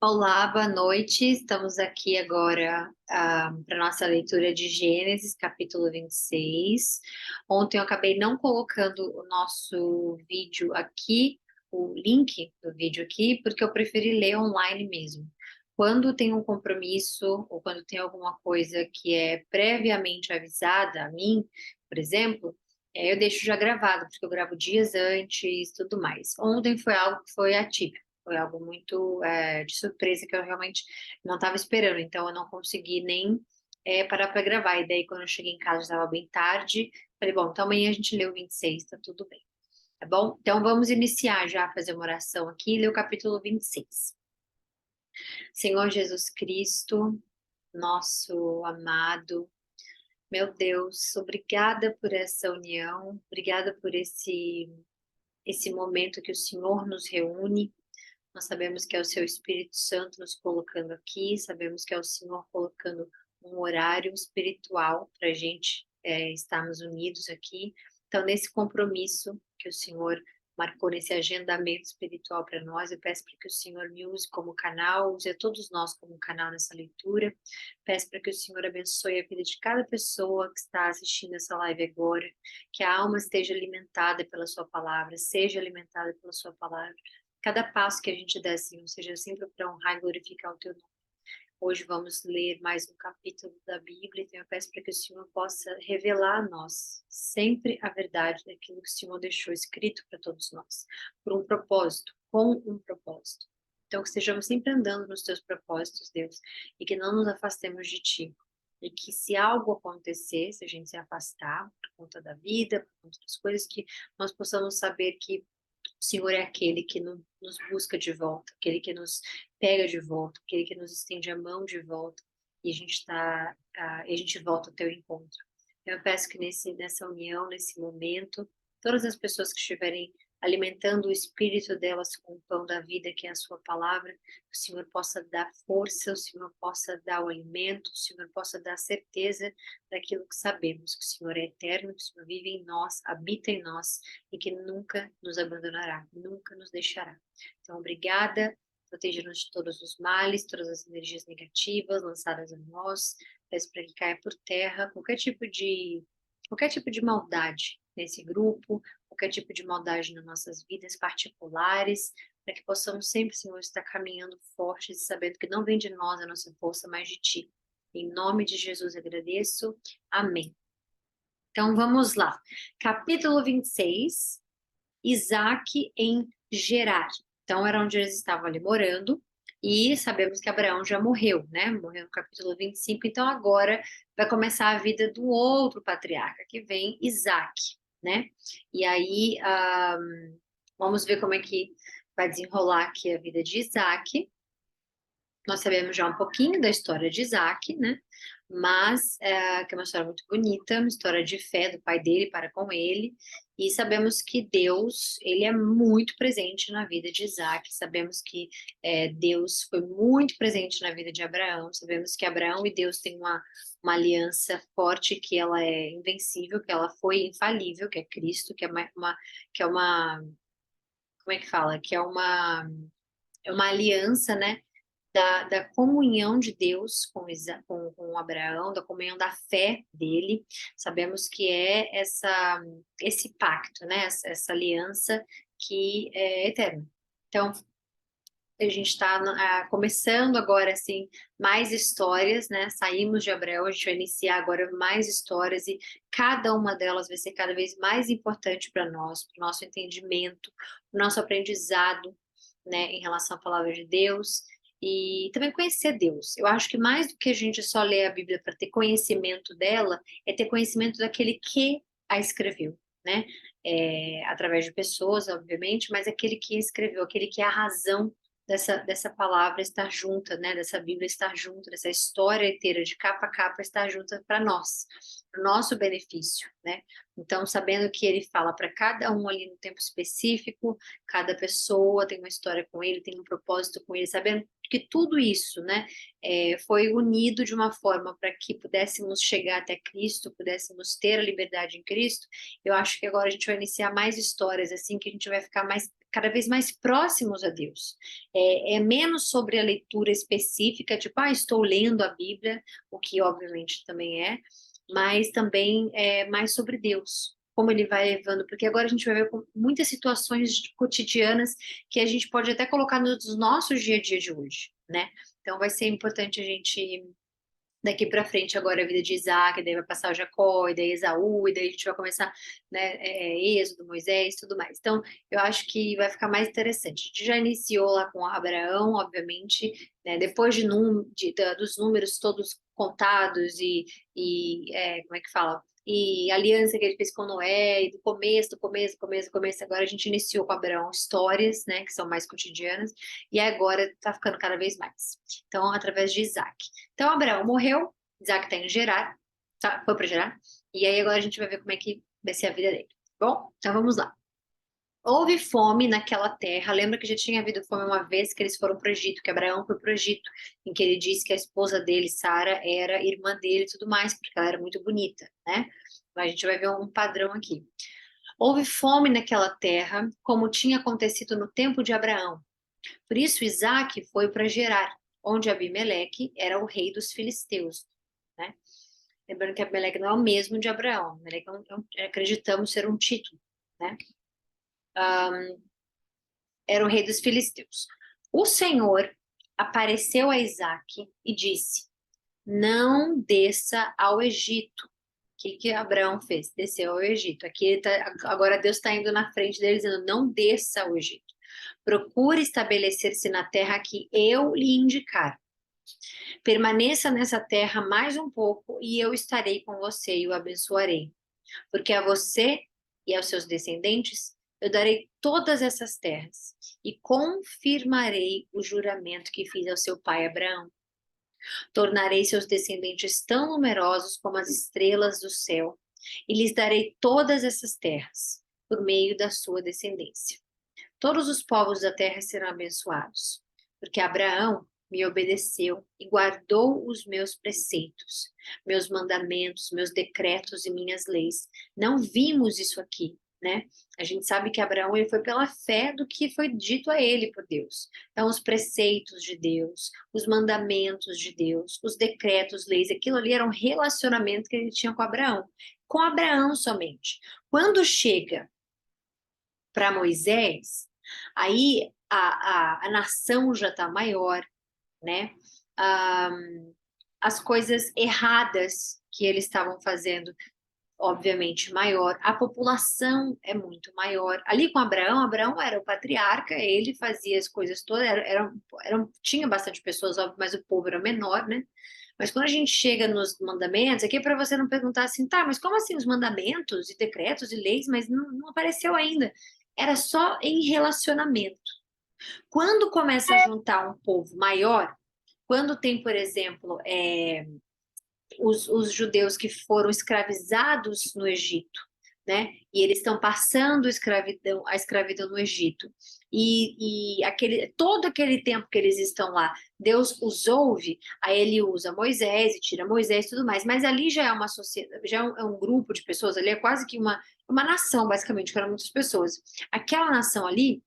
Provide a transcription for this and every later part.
Olá, boa noite. Estamos aqui agora para nossa leitura de Gênesis, capítulo 26. Ontem eu acabei não colocando o nosso vídeo aqui, o link do vídeo aqui, porque eu preferi ler online mesmo. Quando tem um compromisso ou quando tem alguma coisa que é previamente avisada a mim, por exemplo, eu deixo já gravado, porque eu gravo dias antes, tudo mais. Ontem foi algo que foi atípico. Foi algo muito de surpresa que eu realmente não estava esperando. Então, eu não consegui nem parar para gravar. E daí, quando eu cheguei em casa, já estava bem tarde. Falei, bom, então amanhã a gente lê o 26, tá tudo bem. Tá bom? Então, vamos iniciar já a fazer uma oração aqui e ler o capítulo 26. Senhor Jesus Cristo, nosso amado, meu Deus, obrigada por essa união, obrigada por esse momento que o Senhor nos reúne. Nós sabemos que é o seu Espírito Santo nos colocando aqui, sabemos que é o Senhor colocando um horário espiritual para a gente estarmos unidos aqui. Então, nesse compromisso que o Senhor marcou, nesse agendamento espiritual para nós, eu peço para que o Senhor me use como canal, use a todos nós como canal nessa leitura. Peço para que o Senhor abençoe a vida de cada pessoa que está assistindo essa live agora, que a alma esteja alimentada pela sua palavra, seja alimentada pela sua palavra. Cada passo que a gente der, Senhor, seja sempre para honrar e glorificar o Teu nome. Hoje vamos ler mais um capítulo da Bíblia, então eu peço para que o Senhor possa revelar a nós sempre a verdade daquilo que o Senhor deixou escrito para todos nós, por um propósito, com um propósito. Então que estejamos sempre andando nos Teus propósitos, Deus, e que não nos afastemos de Ti. E que se algo acontecer, se a gente se afastar por conta da vida, por conta das coisas, que nós possamos saber que o Senhor é aquele que nos busca de volta, aquele que nos pega de volta, aquele que nos estende a mão de volta e e a gente volta ao teu encontro. Eu peço que nessa união, nesse momento, todas as pessoas que estiverem alimentando o espírito delas com o pão da vida, que é a sua palavra, o Senhor possa dar força, o Senhor possa dar o alimento, o Senhor possa dar certeza daquilo que sabemos, que o Senhor é eterno, que o Senhor vive em nós, habita em nós e que nunca nos abandonará, nunca nos deixará. Então, obrigada, proteja-nos de todos os males, todas as energias negativas lançadas a nós, peço para que caia por terra qualquer tipo de maldade nesse grupo, qualquer tipo de maldade nas nossas vidas particulares, para que possamos sempre, Senhor, estar caminhando fortes e sabendo que não vem de nós a nossa força, mas de Ti. Em nome de Jesus agradeço. Amém. Então vamos lá. Capítulo 26, Isaac em Gerar. Então era onde eles estavam ali morando. E sabemos que Abraão já morreu, né? Morreu no capítulo 25. Então agora vai começar a vida do outro patriarca, que vem Isaac, né? E aí vamos ver como é que vai desenrolar aqui a vida de Isaac. Nós sabemos já um pouquinho da história de Isaac, né? Mas que é uma história muito bonita, uma história de fé do pai dele para com ele. E sabemos que Deus, ele é muito presente na vida de Isaac. Sabemos que Deus foi muito presente na vida de Abraão. Sabemos que Abraão e Deus têm uma aliança forte, que ela é invencível, que ela foi infalível, que é Cristo, que é uma, como é que fala? É uma aliança, né? Da comunhão de Deus com Abraão, da comunhão da fé dele. Sabemos que é esse pacto, né? Essa aliança que é eterna. Então, a gente está começando agora, assim, mais histórias, né? Saímos de Abraão, a gente vai iniciar agora mais histórias e cada uma delas vai ser cada vez mais importante para nós, para o nosso entendimento, para o nosso aprendizado, né, em relação à palavra de Deus e também conhecer Deus. Eu acho que mais do que a gente só ler a Bíblia para ter conhecimento dela, é ter conhecimento daquele que a escreveu, né? Através de pessoas, obviamente, mas aquele que escreveu, aquele que é a razão dessa palavra estar junta, né? Dessa Bíblia estar junta, dessa história inteira, de capa a capa, estar junta para nós, para o nosso benefício, né? Então, sabendo que ele fala para cada um ali no tempo específico, cada pessoa tem uma história com ele, tem um propósito com ele, sabendo que tudo isso, né, foi unido de uma forma para que pudéssemos chegar até Cristo, pudéssemos ter a liberdade em Cristo. Eu acho que agora a gente vai iniciar mais histórias, assim, que a gente vai ficar mais cada vez mais próximos a Deus. É menos sobre a leitura específica, tipo, estou lendo a Bíblia, o que obviamente também mas também é mais sobre Deus, como ele vai levando, porque agora a gente vai ver muitas situações cotidianas que a gente pode até colocar nos nossos dia a dia de hoje, né? Então vai ser importante a gente daqui para frente agora a vida de Isaac, daí vai passar o Jacó, e daí Esaú, e daí a gente vai começar, né, Êxodo, Moisés, tudo mais. Então, eu acho que vai ficar mais interessante. A gente já iniciou lá com Abraão, obviamente, né, depois dos números todos contados como é que fala? E a aliança que ele fez com Noé, e do começo, agora a gente iniciou com Abraão histórias, né, que são mais cotidianas, e agora tá ficando cada vez mais. Então, através de Isaac. Então, Abraão morreu, Isaac está em Gerar, tá, foi para Gerar, e aí agora a gente vai ver como é que vai ser a vida dele. Bom, então vamos lá. Houve fome naquela terra. Lembra que já tinha havido fome uma vez que eles foram para o Egito, que Abraão foi para o Egito, em que ele disse que a esposa dele, Sara, era irmã dele e tudo mais, porque ela era muito bonita, né? Mas a gente vai ver um padrão aqui. Houve fome naquela terra, como tinha acontecido no tempo de Abraão. Por isso Isaac foi para Gerar, onde Abimeleque era o rei dos filisteus, né? Lembrando que Abimeleque não é o mesmo de Abraão. Abimeleque acreditamos ser um título, né? Era o rei dos filisteus. O Senhor apareceu a Isaac e disse: não desça ao Egito. O que Abraão fez? Desceu ao Egito. Agora Deus está indo na frente dele dizendo: não desça ao Egito. Procure estabelecer-se na terra que eu lhe indicar. Permaneça nessa terra mais um pouco e eu estarei com você e o abençoarei. Porque a você e aos seus descendentes eu darei todas essas terras e confirmarei o juramento que fiz ao seu pai Abraão. Tornarei seus descendentes tão numerosos como as estrelas do céu e lhes darei todas essas terras por meio da sua descendência. Todos os povos da terra serão abençoados, porque Abraão me obedeceu e guardou os meus preceitos, meus mandamentos, meus decretos e minhas leis. Não vimos isso aqui, né? A gente sabe que Abraão ele foi pela fé do que foi dito a ele por Deus. Então, os preceitos de Deus, os mandamentos de Deus, os decretos, leis, aquilo ali era um relacionamento que ele tinha com Abraão somente. Quando chega para Moisés, aí a nação já está maior, né? Ah, as coisas erradas que eles estavam fazendo, obviamente, maior. A população é muito maior. Ali com Abraão era o patriarca, ele fazia as coisas todas, tinha bastante pessoas, óbvio, mas o povo era menor, né? Mas quando a gente chega nos mandamentos, aqui é para você não perguntar assim, tá, mas como assim os mandamentos e decretos e leis, mas não apareceu ainda. Era só em relacionamento. Quando começa a juntar um povo maior, quando tem, por exemplo, os judeus que foram escravizados no Egito, né? E eles estão passando a escravidão no Egito. E todo aquele tempo que eles estão lá, Deus os ouve, aí ele usa Moisés e tira Moisés e tudo mais. Mas ali já é uma sociedade, já é um grupo de pessoas, ali é quase que uma nação, basicamente, que eram muitas pessoas. Aquela nação ali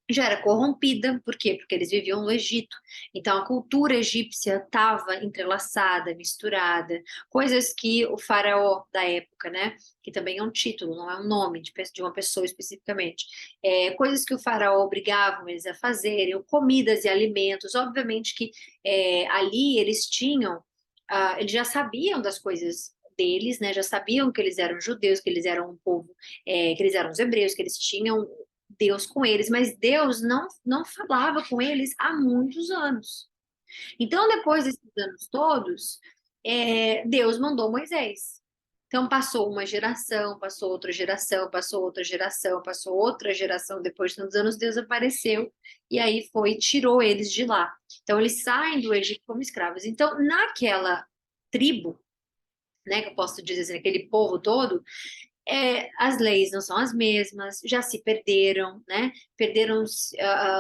já era corrompida, por quê? Porque eles viviam no Egito. Então a cultura egípcia estava entrelaçada, misturada, coisas que o faraó da época, né, que também é um título, não é um nome de uma pessoa especificamente, coisas que o faraó obrigavam eles a fazerem, comidas e alimentos, obviamente que ali eles tinham, eles já sabiam das coisas deles, né, já sabiam que eles eram judeus, que eles eram um povo, que eles eram os hebreus, que eles tinham Deus com eles, mas Deus não falava com eles há muitos anos. Então, depois desses anos todos, Deus mandou Moisés. Então, passou uma geração, passou outra geração, passou outra geração, passou outra geração. Depois de tantos anos, Deus apareceu e aí tirou eles de lá. Então, eles saem do Egito como escravos. Então, naquela tribo, né, que eu posso dizer assim, aquele povo todo, as leis não são as mesmas, já se perderam, né? Perderam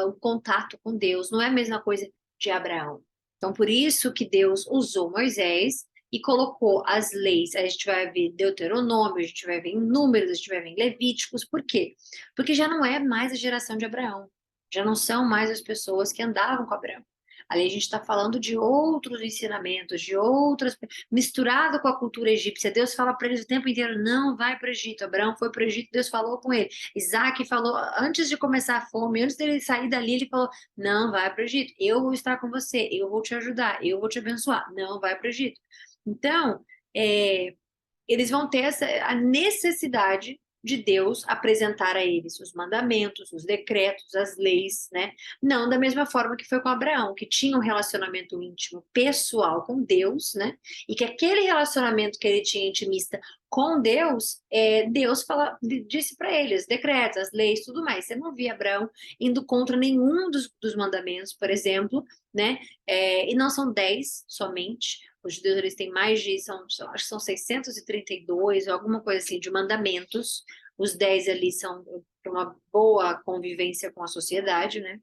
o contato com Deus, não é a mesma coisa de Abraão. Então, por isso que Deus usou Moisés e colocou as leis. A gente vai ver Deuteronômio, a gente vai ver em Números, a gente vai ver em Levíticos. Por quê? Porque já não é mais a geração de Abraão. Já não são mais as pessoas que andavam com Abraão. Ali a gente está falando de outros ensinamentos, de outras, misturado com a cultura egípcia. Deus fala para eles o tempo inteiro: não vai para o Egito. Abraão foi para o Egito, Deus falou com ele. Isaac falou, antes de começar a fome, antes dele sair dali, ele falou: não vai para o Egito, eu vou estar com você, eu vou te ajudar, eu vou te abençoar. Não vai para o Egito. Então, eles vão ter a necessidade de Deus apresentar a eles os mandamentos, os decretos, as leis, né? Não da mesma forma que foi com Abraão, que tinha um relacionamento íntimo, pessoal com Deus, né? E que aquele relacionamento que ele tinha intimista com Deus, Deus disse para eles, os decretos, as leis, tudo mais. Você não via Abraão indo contra nenhum dos mandamentos, por exemplo, né? E não são 10 somente. Os judeus eles têm mais de, acho que são 632, ou alguma coisa assim, de mandamentos. Os 10 ali são para uma boa convivência com a sociedade, né?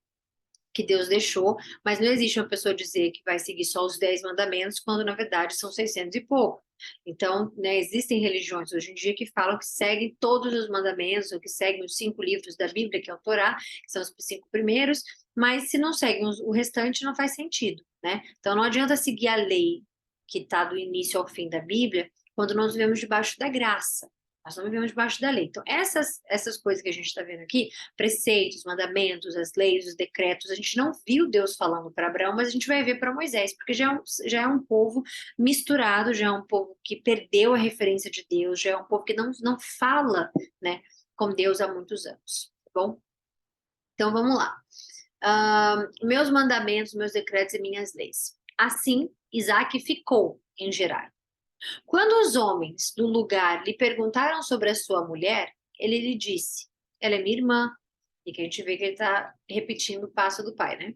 Que Deus deixou, mas não existe uma pessoa dizer que vai seguir só os 10 mandamentos, quando na verdade são 600 e pouco. Então, né, existem religiões hoje em dia que falam que seguem todos os mandamentos, ou que seguem os 5 livros da Bíblia, que é o Torá, que são os 5 primeiros, mas se não seguem o restante, não faz sentido, né? Então, não adianta seguir a lei que está do início ao fim da Bíblia, quando nós vivemos debaixo da graça. Nós não vivemos debaixo da lei. Então, essas coisas que a gente está vendo aqui, preceitos, mandamentos, as leis, os decretos, a gente não viu Deus falando para Abraão, mas a gente vai ver para Moisés, porque já é um povo misturado, já é um povo que perdeu a referência de Deus, já é um povo que não fala, né, com Deus há muitos anos, tá bom? Então, vamos lá. Meus mandamentos, meus decretos e minhas leis. Assim, Isaac ficou em Gerar. Quando os homens do lugar lhe perguntaram sobre a sua mulher, ele lhe disse: ela é minha irmã. E que a gente vê que ele está repetindo o passo do pai, né?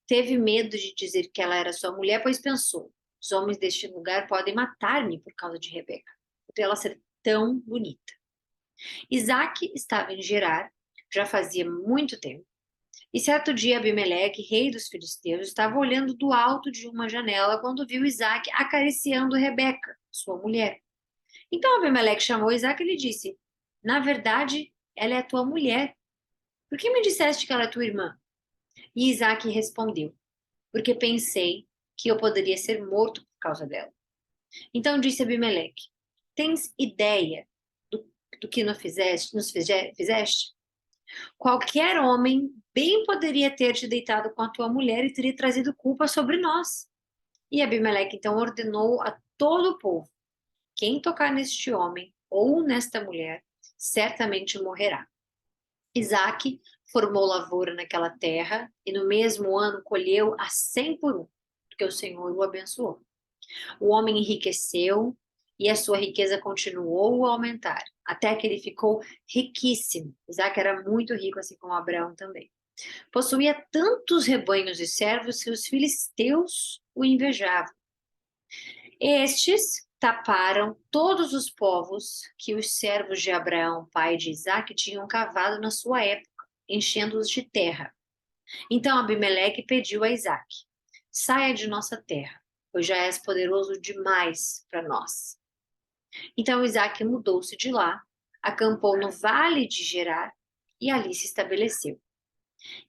Teve medo de dizer que ela era sua mulher, pois pensou: os homens deste lugar podem matar-me por causa de Rebeca, por ela ser tão bonita. Isaac estava em Gerar, já fazia muito tempo. E certo dia Abimeleque, rei dos filisteus, estava olhando do alto de uma janela quando viu Isaac acariciando Rebeca, sua mulher. Então Abimeleque chamou Isaac e lhe disse: na verdade, ela é a tua mulher. Por que me disseste que ela é tua irmã? E Isaac respondeu: porque pensei que eu poderia ser morto por causa dela. Então disse Abimeleque: tens ideia do que fizeste? Qualquer homem bem poderia ter te deitado com a tua mulher e teria trazido culpa sobre nós. E Abimeleque então ordenou a todo o povo: quem tocar neste homem ou nesta mulher, certamente morrerá. Isaac formou lavoura naquela terra e no mesmo ano colheu a 100 por um, porque o Senhor o abençoou. O homem enriqueceu e a sua riqueza continuou a aumentar, até que ele ficou riquíssimo. Isaac era muito rico, assim como Abraão também. Possuía tantos rebanhos e servos que os filisteus o invejavam. Estes taparam todos os povos que os servos de Abraão, pai de Isaque, tinham cavado na sua época, enchendo-os de terra. Então Abimeleque pediu a Isaque: saia de nossa terra, pois já és poderoso demais para nós. Então Isaque mudou-se de lá, acampou no vale de Gerar e ali se estabeleceu.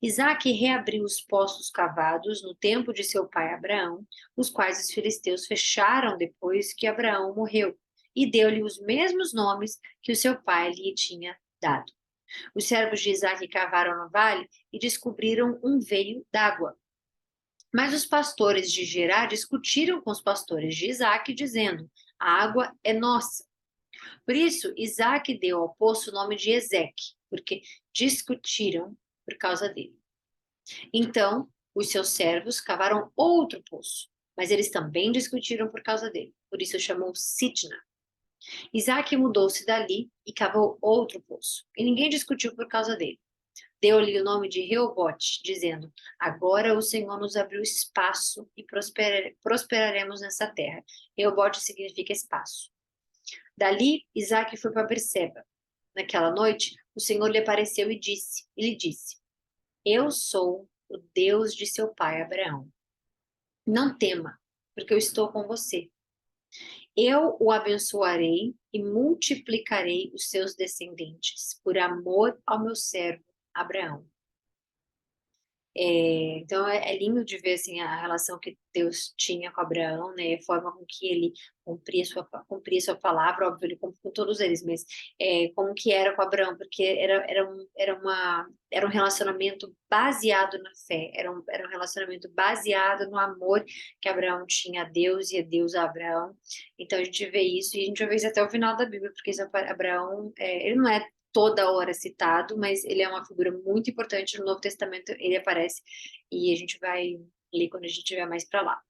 Isaque reabriu os poços cavados no tempo de seu pai Abraão, os quais os filisteus fecharam depois que Abraão morreu, e deu-lhe os mesmos nomes que o seu pai lhe tinha dado. Os servos de Isaque cavaram no vale e descobriram um veio d'água. Mas os pastores de Gerar discutiram com os pastores de Isaque, dizendo: a água é nossa. Por isso, Isaque deu ao poço o nome de Ezeque, porque discutiram por causa dele. Então, os seus servos cavaram outro poço, mas eles também discutiram por causa dele. Por isso chamou Sitna. Isaque mudou-se dali e cavou outro poço, e ninguém discutiu por causa dele. Deu-lhe o nome de Reobote, dizendo: agora o Senhor nos abriu espaço e prosperaremos nessa terra. Reobote significa espaço. Dali, Isaque foi para Berseba. Naquela noite, o Senhor lhe apareceu e lhe disse: eu sou o Deus de seu pai Abraão. Não tema, porque eu estou com você. Eu o abençoarei e multiplicarei os seus descendentes, por amor ao meu servo Abraão. Então é lindo de ver assim a relação que Deus tinha com Abraão, né? A forma com que ele cumpria sua palavra, óbvio, ele cumpre com todos eles, mas como que era com Abraão, porque era um relacionamento baseado na fé, era um relacionamento baseado no amor que Abraão tinha a Deus e a Deus a Abraão. Então a gente vê isso e a gente vai ver isso até o final da Bíblia, porque Abraão, ele não é toda hora citado, mas ele é uma figura muito importante no Novo Testamento, ele aparece e a gente vai ler quando a gente estiver mais para lá.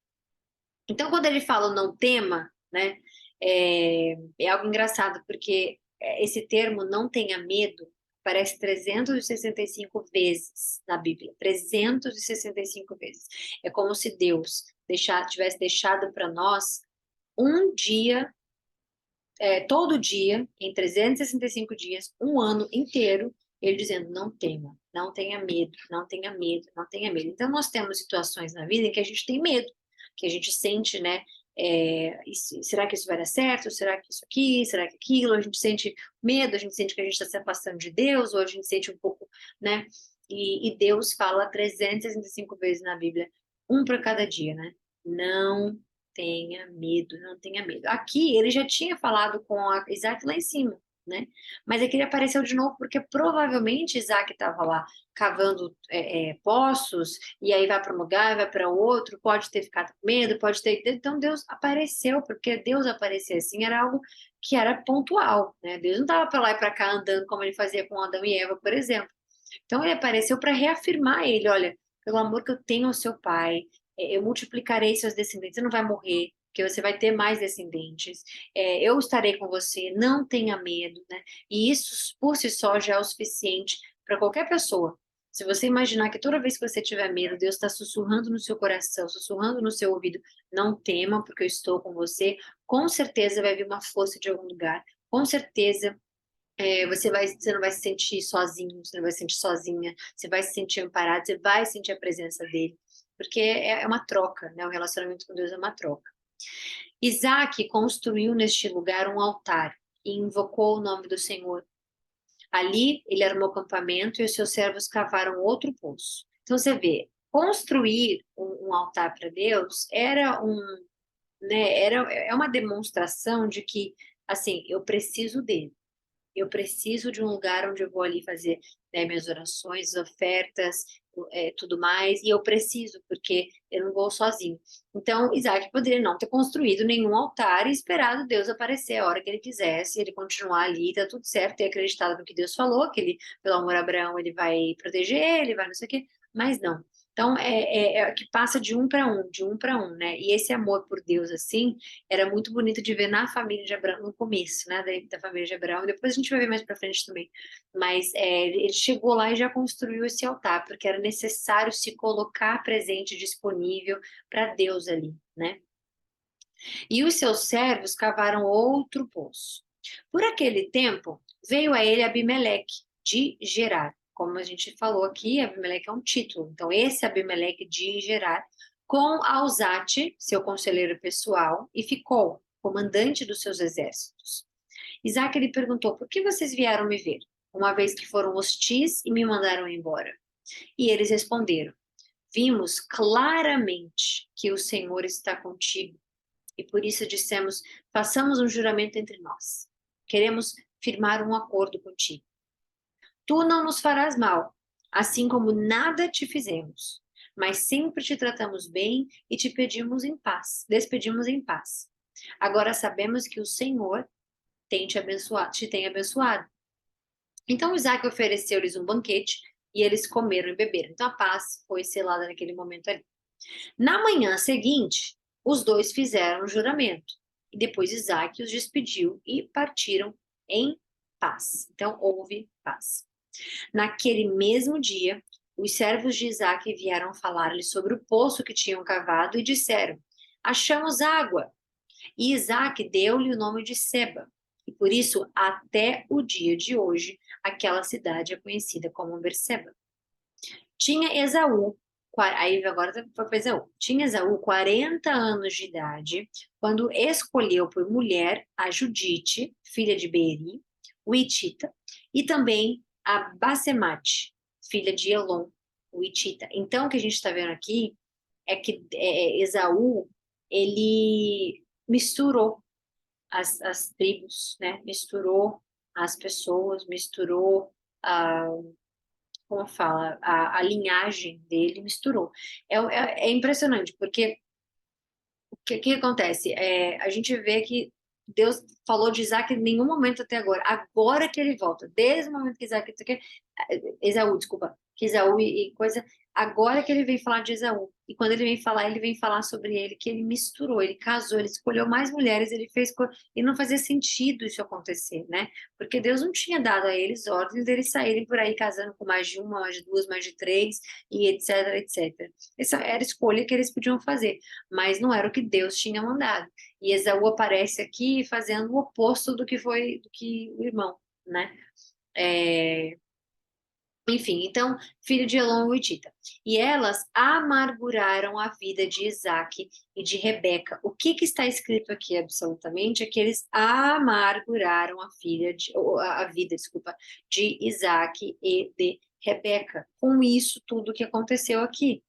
Então, quando ele fala não tema, né, é algo engraçado, porque esse termo não tenha medo aparece 365 vezes na Bíblia, 365 vezes. É como se Deus tivesse deixado para nós um dia todo dia, em 365 dias, um ano inteiro, ele dizendo: não tema, não tenha medo, não tenha medo, não tenha medo. Então, nós temos situações na vida em que a gente tem medo, que a gente sente, né? Será que isso vai dar certo? Será que isso aqui? Será que aquilo? A gente sente medo, a gente sente que a gente está se afastando de Deus, ou a gente sente um pouco, né? E Deus fala 365 vezes na Bíblia, um para cada dia, né? Não tenha medo, não tenha medo. Aqui ele já tinha falado com a Isaac lá em cima, né? Mas aqui ele apareceu de novo porque provavelmente Isaac estava lá cavando poços e aí vai para um lugar, vai para outro, pode ter ficado com medo, pode ter. Então Deus apareceu, porque Deus aparecer assim era algo que era pontual, né? Deus não estava para lá e para cá andando como ele fazia com Adão e Eva, por exemplo. Então ele apareceu para reafirmar ele, olha, pelo amor que eu tenho ao seu pai, eu multiplicarei seus descendentes, você não vai morrer, porque você vai ter mais descendentes, eu estarei com você, não tenha medo, né? E isso por si só já é o suficiente para qualquer pessoa. Se você imaginar que toda vez que você tiver medo, Deus está sussurrando no seu coração, sussurrando no seu ouvido, não tema, porque eu estou com você, com certeza vai vir uma força de algum lugar, com certeza você não vai se sentir sozinho, você não vai se sentir sozinha, você vai se sentir amparado, você vai sentir a presença dele, porque é uma troca, né? O relacionamento com Deus é uma troca. Isaac construiu neste lugar um altar e invocou o nome do Senhor. Ali ele armou acampamento e os seus servos cavaram outro poço. Então você vê, construir um altar para Deus é uma demonstração de que, assim, eu preciso dele. Eu preciso de um lugar onde eu vou ali fazer, né, minhas orações, ofertas, tudo mais, e eu preciso, porque eu não vou sozinho. Então, Isaac poderia não ter construído nenhum altar e esperado Deus aparecer a hora que ele quisesse, ele continuar ali, tá tudo certo, ter acreditado no que Deus falou, que ele, pelo amor a Abraão, ele vai proteger ele, vai não sei o quê, mas não. Então, que passa de um para um, de um para um, né? E esse amor por Deus, assim, era muito bonito de ver na família de Abraão, no começo, né, da família de Abraão, depois a gente vai ver mais para frente também, mas ele chegou lá e já construiu esse altar, porque era necessário se colocar presente, disponível para Deus ali, né? E os seus servos cavaram outro poço. Por aquele tempo, veio a ele Abimeleque de Gerar. Como a gente falou aqui, Abimeleque é um título. Então, esse Abimeleque de Gerar, com Alzate, seu conselheiro pessoal, e ficou comandante dos seus exércitos. Isaac lhe perguntou: por que vocês vieram me ver, uma vez que foram hostis e me mandaram embora? E eles responderam: vimos claramente que o Senhor está contigo e por isso dissemos: façamos um juramento entre nós. Queremos firmar um acordo contigo. Tu não nos farás mal, assim como nada te fizemos, mas sempre te tratamos bem e te pedimos em paz, despedimos em paz. Agora sabemos que o Senhor te tem abençoado. Então Isaac ofereceu-lhes um banquete e eles comeram e beberam. Então a paz foi selada naquele momento ali. Na manhã seguinte, os dois fizeram o juramento. E depois Isaac os despediu e partiram em paz. Então houve paz. Naquele mesmo dia, os servos de Isaac vieram falar-lhe sobre o poço que tinham cavado e disseram: achamos água. E Isaac deu-lhe o nome de Seba. E por isso, até o dia de hoje, aquela cidade é conhecida como Berseba. Tinha Esaú Aí agora foi para Esaú. Tinha Esaú 40 anos de idade quando escolheu por mulher a Judite, filha de Beeri, o Hitita, e também a Basemate, filha de Elon, o Hitita. Então, o que a gente está vendo aqui é que Esaú, ele misturou as tribos, né? Misturou as pessoas, misturou a, como fala, a linhagem dele, misturou. É impressionante, porque o que acontece? A gente vê que Deus falou de Isaac em nenhum momento até agora. Agora que ele volta, desde o momento que Isaac, Esaú, desculpa, que Esaú e coisa, agora que ele vem falar de Esaú. E quando ele vem falar sobre ele, que ele misturou, ele casou, ele escolheu mais mulheres, ele fez, e não fazia sentido isso acontecer, né? Porque Deus não tinha dado a eles ordens deles saírem por aí casando com mais de uma, mais de duas, mais de três, e etc, etc. Essa era a escolha que eles podiam fazer, mas não era o que Deus tinha mandado. E Esaú aparece aqui fazendo o oposto do que o irmão, né? É, enfim, então, filho de Elon e Tita. E elas amarguraram a vida de Isaac e de Rebeca. O que que está escrito aqui absolutamente é que eles amarguraram a vida, desculpa, de Isaac e de Rebeca. Com isso tudo que aconteceu aqui.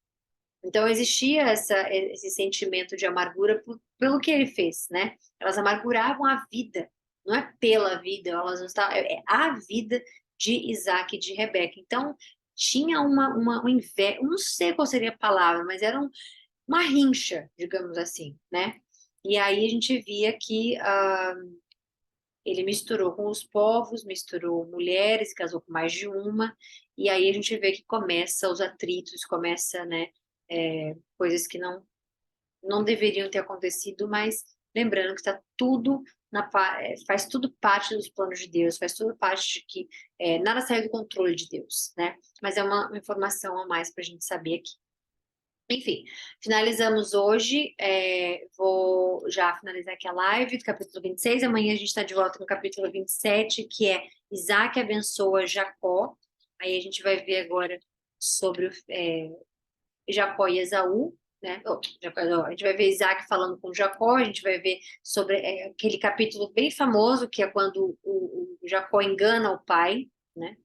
Então existia esse sentimento de amargura pelo que ele fez, né? Elas amarguravam a vida, não é pela vida, elas não estavam, é a vida de Isaac e de Rebeca. Então tinha um inveja, não sei qual seria a palavra, mas era uma rincha, digamos assim, né? E aí a gente via que ele misturou com os povos, misturou mulheres, casou com mais de uma, e aí a gente vê que começa os atritos, começa, né, coisas que não deveriam ter acontecido, mas lembrando que está tudo faz tudo parte dos planos de Deus, faz tudo parte de que nada sai do controle de Deus, né? Mas é uma informação a mais para a gente saber aqui. Enfim, finalizamos hoje. Vou já finalizar aqui a live do capítulo 26. Amanhã a gente está de volta no capítulo 27, que é Isaac abençoa Jacó. Aí a gente vai ver agora sobre Jacó e Esaú, né? A gente vai ver Isaac falando com Jacó, a gente vai ver sobre aquele capítulo bem famoso, que é quando o Jacó engana o pai, né?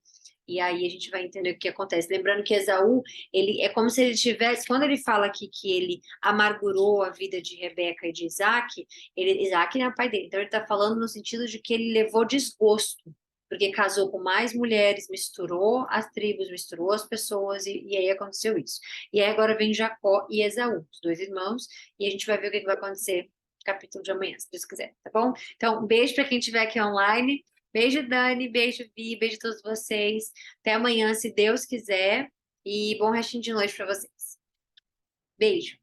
E aí a gente vai entender o que acontece. Lembrando que Esaú, ele é como se ele tivesse, quando ele fala aqui que ele amargurou a vida de Rebeca e de Isaac, Isaac é o pai dele. Então ele está falando no sentido de que ele levou desgosto, porque casou com mais mulheres, misturou as tribos, misturou as pessoas, e aí aconteceu isso. E aí agora vem Jacó e Esaú, os dois irmãos, e a gente vai ver o que vai acontecer no capítulo de amanhã, se Deus quiser, tá bom? Então, um beijo para quem estiver aqui online. Beijo, Dani, beijo, Vi, beijo a todos vocês. Até amanhã, se Deus quiser. E bom restinho de noite para vocês. Beijo.